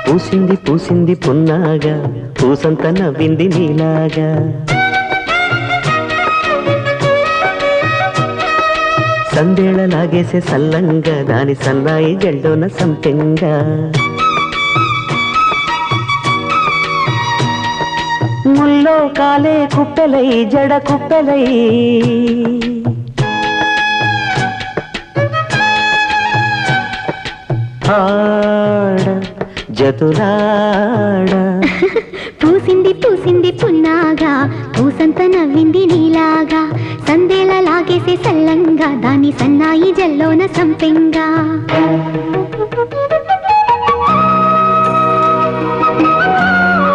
పూసింది పూసింది పున్నాగా పూసంత నవ్వింది నీలాగా సందేళ లాగేసే సల్లంగా దాని సన్నాయి జల్లోన సంపెంగా ముల్లో కాలే కుప్పెలై జడ కుప్పెలై ఆడ జతులాడ పూసింది పూసింది పున్నాగా పూసంత నవ్వింది నీలాగా సందేల లాగేసే సల్లంగా దాని సన్నాయి జల్లోన సంపెంగా